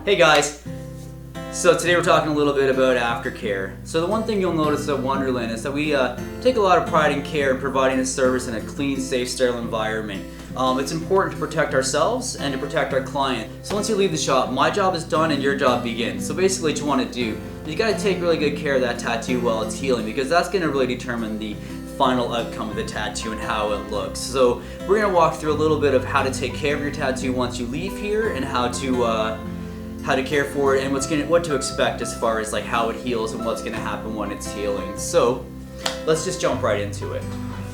Hey guys! So today we're talking a little bit about aftercare. So the one thing you'll notice at Wonderland is that we take a lot of pride and care in providing this service in a clean, safe, sterile environment. It's important to protect ourselves and to protect our client. So once you leave the shop, my job is done and your job begins. So basically what you want to do, you got to take really good care of that tattoo while it's healing, because that's going to really determine the final outcome of the tattoo and how it looks. So we're going to walk through a little bit of how to take care of your tattoo once you leave here, and how to care for it, and what to expect as far as like how it heals and what's going to happen when it's healing. So let's just jump right into it.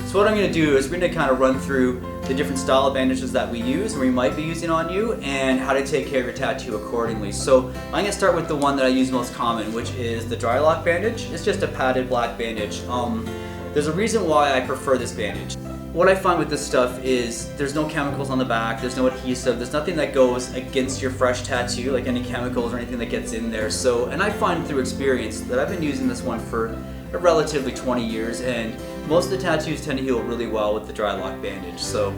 So what I'm going to do is we're going to kind of run through the different style of bandages that we use and we might be using on you, and how to take care of your tattoo accordingly. So I'm going to start with the one that I use most common, which is the Drylock bandage. It's just a padded black bandage. There's a reason why I prefer this bandage. What I find with this stuff is there's no chemicals on the back, there's no adhesive, there's nothing that goes against your fresh tattoo, like any chemicals or anything that gets in there. So, and I find through experience that I've been using this one for a relatively 20 years, and most of the tattoos tend to heal really well with the Drylock bandage. So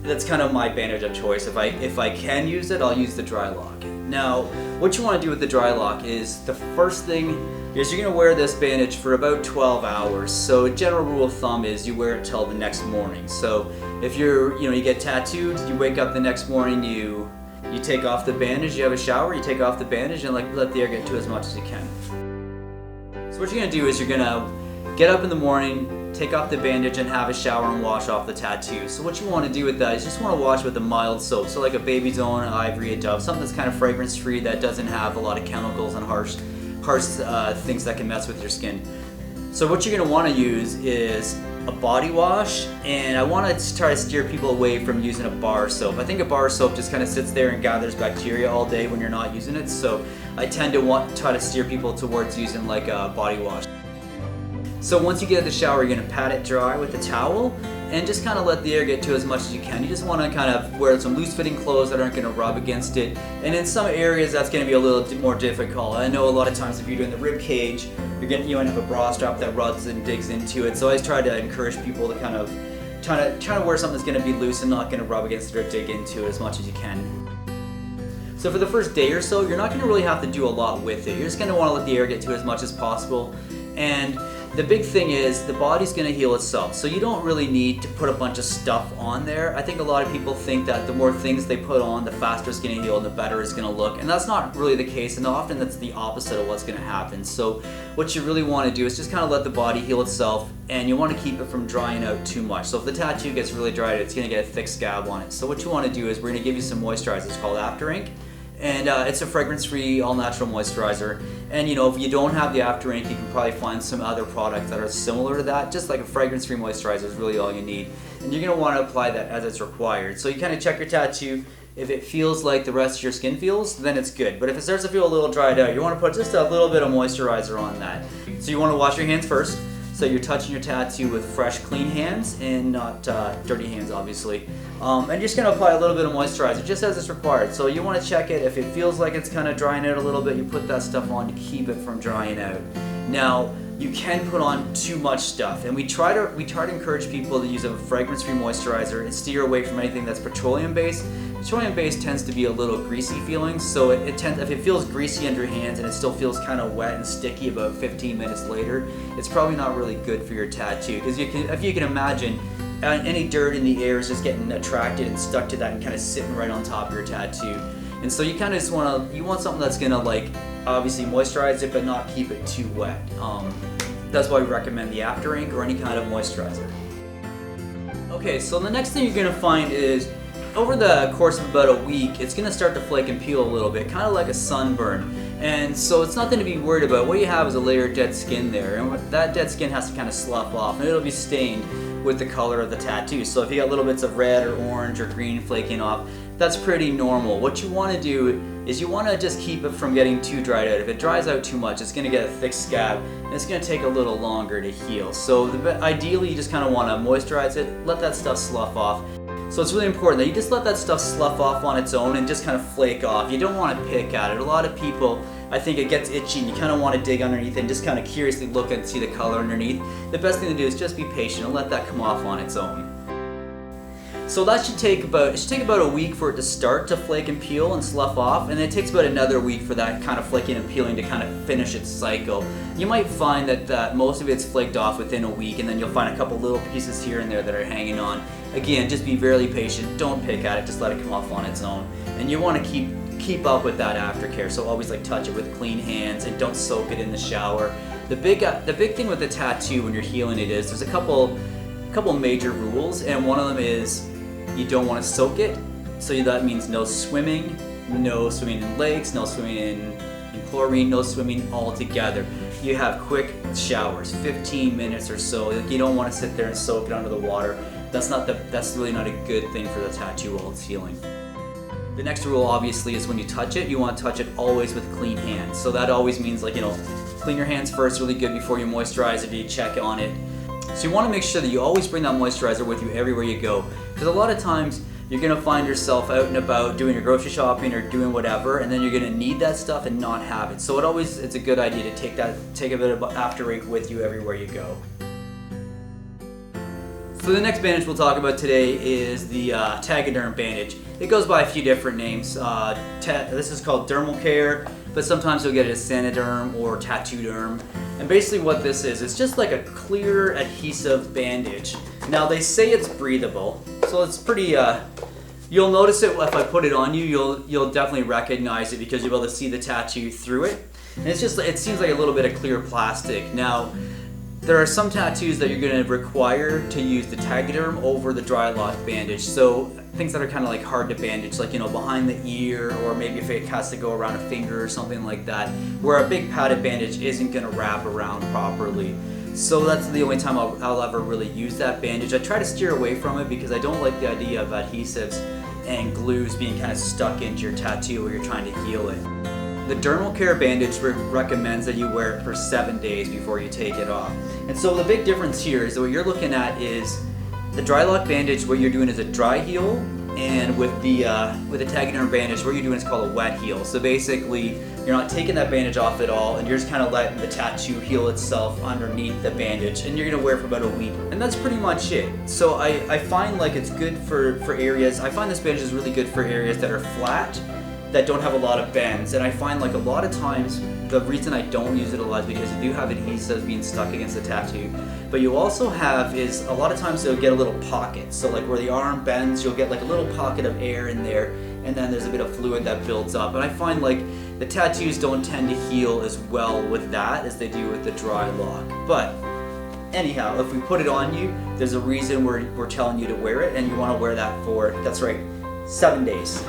that's kind of my bandage of choice. If I can use it, I'll use the Drylock. Now, what you want to do with the Drylock is, the first thing is you're going to wear this bandage for about 12 hours. So a general rule of thumb is you wear it till the next morning. So if you get tattooed, you wake up the next morning, you take off the bandage, you have a shower, you take off the bandage, and let the air get to as much as you can. So what you're going to do is you're going to get up in the morning, take off the bandage, and have a shower and wash off the tattoo. So what you want to do with that is you just want to wash with a mild soap. So like a Baby's Own, Ivory, a Dove, something that's kind of fragrance free, that doesn't have a lot of chemicals and harsh things that can mess with your skin. So what you're going to want to use is a body wash, and I want to try to steer people away from using a bar soap. I think a bar soap just kind of sits there and gathers bacteria all day when you're not using it, so I tend to try to steer people towards using like a body wash. So once you get in the shower, you're going to pat it dry with a towel and just kind of let the air get to as much as you can. You just want to kind of wear some loose fitting clothes that aren't going to rub against it. And in some areas that's going to be a little more difficult. I know a lot of times if you're doing the rib cage, you might have a bra strap that rubs and digs into it. So I always try to encourage people to kind of try to wear something that's going to be loose and not going to rub against it or dig into it as much as you can. So for the first day or so, you're not going to really have to do a lot with it. You're just going to want to let the air get to as much as possible. And the big thing is the body's going to heal itself, so you don't really need to put a bunch of stuff on there. I think a lot of people think that the more things they put on, the faster it's going to heal and the better it's going to look, and that's not really the case, and often that's the opposite of what's going to happen. So what you really want to do is just kind of let the body heal itself, and you want to keep it from drying out too much. So if the tattoo gets really dried out, it's going to get a thick scab on it. So what you want to do is we're going to give you some moisturizer. It's called After Ink. And it's a fragrance-free, all-natural moisturizer. And if you don't have the After Ink, you can probably find some other products that are similar to that. Just like a fragrance-free moisturizer is really all you need. And you're going to want to apply that as it's required. So you kind of check your tattoo. If it feels like the rest of your skin feels, then it's good. But if it starts to feel a little dried out, you want to put just a little bit of moisturizer on that. So you want to wash your hands first. So you're touching your tattoo with fresh, clean hands and not dirty hands, obviously. And you're just going to apply a little bit of moisturizer, just as it's required. So you want to check it. If it feels like it's kind of drying out a little bit, you put that stuff on to keep it from drying out. Now, you can put on too much stuff, and we try to encourage people to use a fragrance-free moisturizer and steer away from anything that's petroleum-based. Petroleum-based tends to be a little greasy feeling, so if it feels greasy under your hands and it still feels kind of wet and sticky about 15 minutes later, it's probably not really good for your tattoo. Because if you can imagine, any dirt in the air is just getting attracted and stuck to that and kind of sitting right on top of your tattoo. And so you kind of just want something that's gonna like obviously moisturize it but not keep it too wet. That's why we recommend the After Ink or any kind of moisturizer. Okay, so the next thing you're gonna find is over the course of about a week, it's gonna start to flake and peel a little bit, kind of like a sunburn. And so it's nothing to be worried about. What you have is a layer of dead skin there, and that dead skin has to kind of slough off, and it'll be stained with the color of the tattoo. So if you got little bits of red or orange or green flaking off, that's pretty normal. What you want to do is you want to just keep it from getting too dried out. If it dries out too much, it's going to get a thick scab, and it's going to take a little longer to heal. So ideally, you just kind of want to moisturize it, let that stuff slough off. So it's really important that you just let that stuff slough off on its own and just kind of flake off. You don't want to pick at it. A lot of people, I think it gets itchy and you kind of want to dig underneath and just kind of curiously look and see the color underneath. The best thing to do is just be patient and let that come off on its own. So that should take about a week for it to start to flake and peel and slough off, and then it takes about another week for that kind of flaking and peeling to kind of finish its cycle. You might find that most of it's flaked off within a week, and then you'll find a couple little pieces here and there that are hanging on. Again, just be very patient. Don't pick at it. Just let it come off on its own. And you want to keep up with that aftercare. So always like touch it with clean hands and don't soak it in the shower. The big thing with the tattoo when you're healing it is there's a couple major rules, and one of them is you don't want to soak it. So that means no swimming in lakes, no swimming in chlorine, no swimming altogether. You have quick showers, 15 minutes or so. You don't want to sit there and soak it under the water. That's really not a good thing for the tattoo while it's healing. The next rule obviously is when you touch it, you want to touch it always with clean hands. So that always means clean your hands first really good before you moisturize it, you check on it. So you want to make sure that you always bring that moisturizer with you everywhere you go. Because a lot of times you're going to find yourself out and about doing your grocery shopping or doing whatever, and then you're going to need that stuff and not have it. So it's a good idea to take a bit of after-rake with you everywhere you go. So the next bandage we'll talk about today is the Tagaderm bandage. It goes by a few different names. This is called dermal care, but sometimes you'll get it as Sanoderm or Tattooderm. And basically what this is, it's just like a clear adhesive bandage. Now they say it's breathable, so it's pretty, you'll notice it if I put it on you, you'll definitely recognize it because you'll be able to see the tattoo through it. And it seems like a little bit of clear plastic. Now, there are some tattoos that you're going to require to use the Tagaderm over the Drylock bandage. So things that are kind of like hard to bandage, like behind the ear, or maybe if it has to go around a finger or something like that, where a big padded bandage isn't going to wrap around properly. So that's the only time I'll ever really use that bandage. I try to steer away from it because I don't like the idea of adhesives and glues being kind of stuck into your tattoo while you're trying to heal it. The dermal care bandage recommends that you wear it for 7 days before you take it off. And so the big difference here is that what you're looking at is the Drylock bandage, what you're doing is a dry heal, and with the Tagaderm bandage, what you're doing is called a wet heal. So basically, you're not taking that bandage off at all, and you're just kind of letting the tattoo heal itself underneath the bandage, and you're gonna wear it for about a week. And that's pretty much it. So I find like it's good for areas, I find this bandage is really good for areas that are flat, that don't have a lot of bends. And I find like a lot of times, the reason I don't use it a lot is because you do have adhesives being stuck against the tattoo. But you also have is a lot of times you'll get a little pocket. So like where the arm bends, you'll get like a little pocket of air in there, and then there's a bit of fluid that builds up. And I find like the tattoos don't tend to heal as well with that as they do with the Drylock. But anyhow, if we put it on you, there's a reason we're telling you to wear it, and you want to wear that for, that's right, 7 days.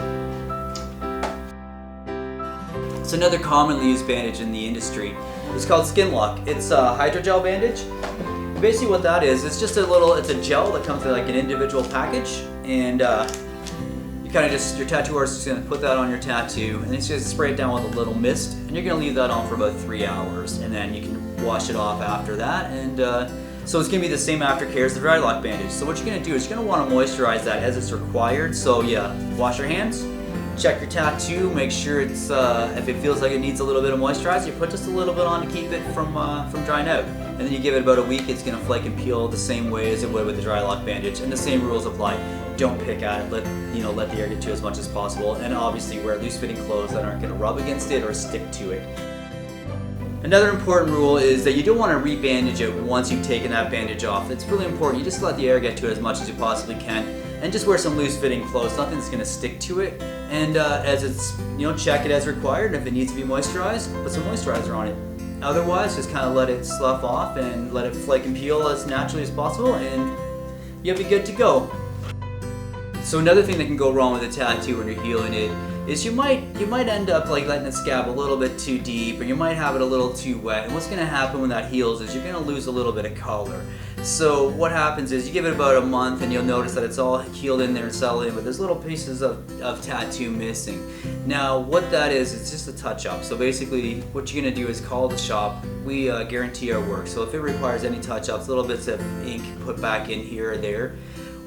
It's another commonly used bandage in the industry. It's called SkinLock. It's a hydrogel bandage. And basically what that is, it's just it's a gel that comes in like an individual package, and you kind of your tattoo artist is going to put that on your tattoo, and it's just spray it down with a little mist, and you're going to leave that on for about 3 hours, and then you can wash it off after that. And so it's going to be the same aftercare as the Drylock bandage. So what you're going to do is you're going to want to moisturize that as it's required. So yeah, wash your hands. Check your tattoo, make sure it's, if it feels like it needs a little bit of moisturizer, you put just a little bit on to keep it from drying out. And then you give it about a week, it's going to flake and peel the same way as it would with the Drylock bandage. And the same rules apply. Don't pick at it, let the air get to it as much as possible. And obviously wear loose fitting clothes that aren't going to rub against it or stick to it. Another important rule is that you don't want to rebandage it once you've taken that bandage off. It's really important. You just let the air get to it as much as you possibly can, and just wear some loose fitting clothes. Nothing's going to stick to it. And as it's, check it as required. And if it needs to be moisturized, put some moisturizer on it. Otherwise, just kind of let it slough off and let it flake and peel as naturally as possible, and you'll be good to go. So another thing that can go wrong with a tattoo when you're healing it is you might end up like letting it scab a little bit too deep, or you might have it a little too wet. And what's going to happen when that heals is you're going to lose a little bit of color. So what happens is you give it about a month, and you'll notice that it's all healed in there and settled in, but there's little pieces of tattoo missing. Now what that is, it's just a touch-up. So basically what you're going to do is call the shop. We guarantee our work. So if it requires any touch-ups, little bits of ink put back in here or there,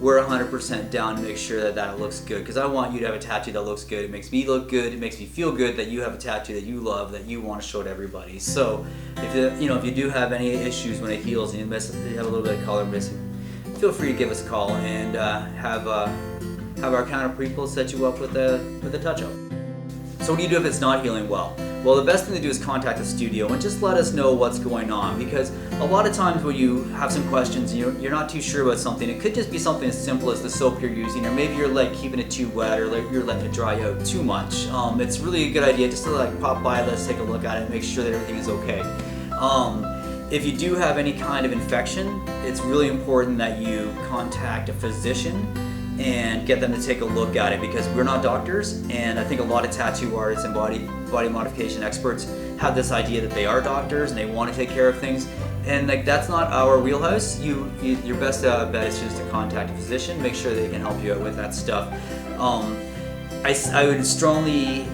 we're 100% down to make sure that it looks good, because I want you to have a tattoo that looks good. It makes me look good. It makes me feel good that you have a tattoo that you love, that you want to show to everybody. So if you do have any issues when it heals and you have a little bit of color missing, feel free to give us a call and have our counter people set you up with a touch-up. So what do you do if it's not healing well? Well, the best thing to do is contact the studio and just let us know what's going on, because a lot of times when you have some questions and you're not too sure about something, it could just be something as simple as the soap you're using, or maybe you're like keeping it too wet, or like you're letting it dry out too much. It's really a good idea just to like pop by, let's take a look at it and make sure that everything is okay. If you do have any kind of infection, it's really important that you contact a physician and get them to take a look at it, because we're not doctors, and I think a lot of tattoo artists and body modification experts have this idea that they are doctors and they want to take care of things, and like that's not our wheelhouse. Your best bet is just to contact a physician, make sure they can help you out with that stuff. I would strongly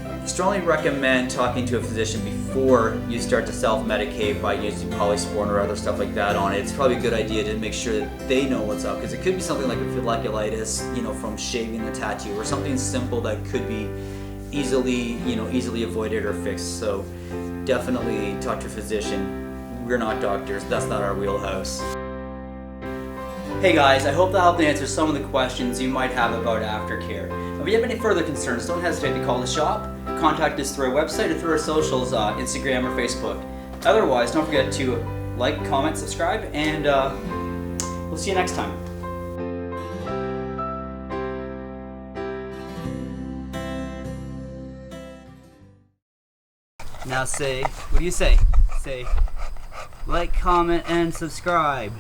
recommend talking to a physician before you start to self-medicate by using polysporin or other stuff like that on it. It's probably a good idea to make sure that they know what's up, because it could be something like a folliculitis, from shaving the tattoo, or something simple that could be easily avoided or fixed. So definitely talk to a physician. We're not doctors. That's not our wheelhouse. Hey guys, I hope that helped answer some of the questions you might have about aftercare. If you have any further concerns, don't hesitate to call the shop, contact us through our website or through our socials, Instagram or Facebook. Otherwise, don't forget to like, comment, subscribe, and we'll see you next time. Now say, what do you say? Say, like, comment, and subscribe.